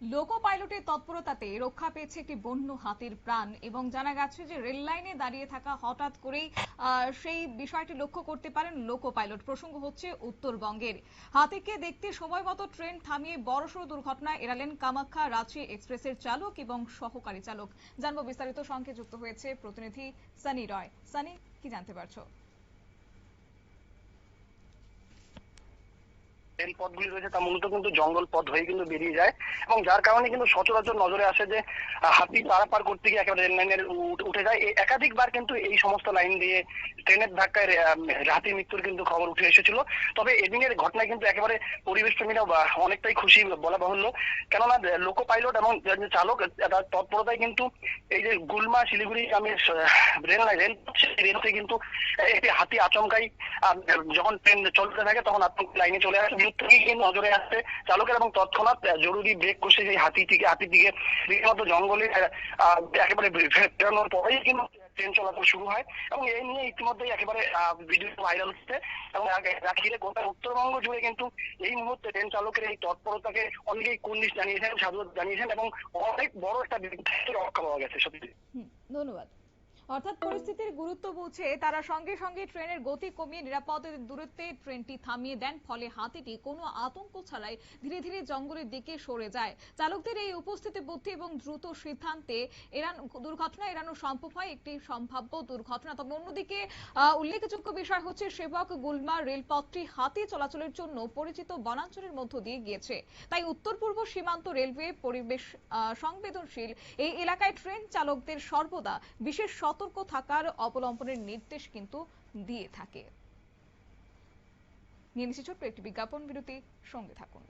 লোকো পাইলটের তৎপরতাতে রক্ষা পেয়েছে একটি বন্য হাতির প্রাণ এবং জানা গেছে যে রেল লাইনে দাঁড়িয়ে থাকা হঠাৎ করেই সেই বিষয়টি লক্ষ্য করতে পারেন লোকো পাইলট। প্রসঙ্গ হচ্ছে উত্তরবঙ্গের। হাতিকে দেখতে সময় মতো ট্রেন থামিয়ে বড়সড় দুর্ঘটনা এড়ালেন কামাখ্যা রাঁচি এক্সপ্রেসের চালক এবং সহকারী চালক। জানবো বিস্তারিত, সঙ্গে যুক্ত হয়েছে প্রতিনিধি সানি রয়। সানি, কি জানতে পারছো? রেল পথগুলি রয়েছে তা মূলত কিন্তু জঙ্গল পথ হয়ে কিন্তু বেরিয়ে যায় এবং যার কারণে কিন্তু সচরাচর নজরে আসে যে হাতি পারাপার করতে গিয়ে একেবারে রেল লাইনের উঠে যায়। একাধিকবার কিন্তু এই সমস্ত লাইন দিয়ে ট্রেনের ধাক্কায় হাতির মৃত্যুর কিন্তু খবর উঠে এসেছিল। তবে এদিনের ঘটনায় কিন্তু একেবারে পরিবেশ প্রেমীরা অনেকটাই খুশি বলা বাহুল্য, কেননা লোকো পাইলট এবং চালক তার তৎপরতায় কিন্তু এই যে গুলমা শিলিগুড়ি আমি রেলতে কিন্তু একটি হাতি আচমকাই যখন ট্রেন চলতে থাকে তখন আতঙ্ক লাইনে চলে আসে, নজরে আসছে চালকের এবং তৎক্ষণাৎ জরুরি ব্রেক কষে সেই হাতির দিকে রীতিমতো জঙ্গলে একেবারে ফেরানোর পরেই কিন্তু ট্রেন চলাচল শুরু হয় এবং এই নিয়ে ইতিমধ্যেই একেবারে ভিডিও ভাইরাল হচ্ছে এবং ঘিরে গোটা উত্তরবঙ্গ জুড়ে কিন্তু এই মুহূর্তে ট্রেন চালকের এই তৎপরতাকে অনেকেই কুর্নিশ জানিয়েছেন, সাধুবাদ জানিয়েছেন এবং অনেক বড় একটা রক্ষা পাওয়া গেছে। সত্যি ধন্যবাদ। অর্থাৎ পরিস্থিতির গুরুত্ব বুঝে তারা সঙ্গে সঙ্গে ট্রেনের গতি কমিয়ে নিরাপদ দূরত্বে ট্রেনটি থামিয়ে দেন, ফলে হাতিটি কোনো আতঙ্ক ছাড়াই ধীরে ধীরে জঙ্গলের দিকে সরে যায়। চালকদের এই উপস্থিতি বুদ্ধি এবং দ্রুত সিদ্ধান্তে দুর্ঘটনা এড়ানো সম্ভব হয় একটি সম্ভাব্য দুর্ঘটনা। তবে অন্যদিকে উল্লেখযোগ্য বিষয় হচ্ছে সেবক গুলমা রেলপথটি হাতি চলাচলের জন্য পরিচিত বনাঞ্চলের মধ্য দিয়ে গিয়েছে, তাই উত্তর পূর্ব সীমান্ত রেলওয়ে পরিবেশ সংবেদনশীল এই এলাকায় ট্রেন চালকদের সর্বদা বিশেষ সতর্ক থাকার অবলম্বনের নির্দেশ কিন্তু দিয়ে থাকে। নিয়ে নিচ্ছি ছোট্ট একটি বিজ্ঞাপন বিরতি, সঙ্গে থাকুন।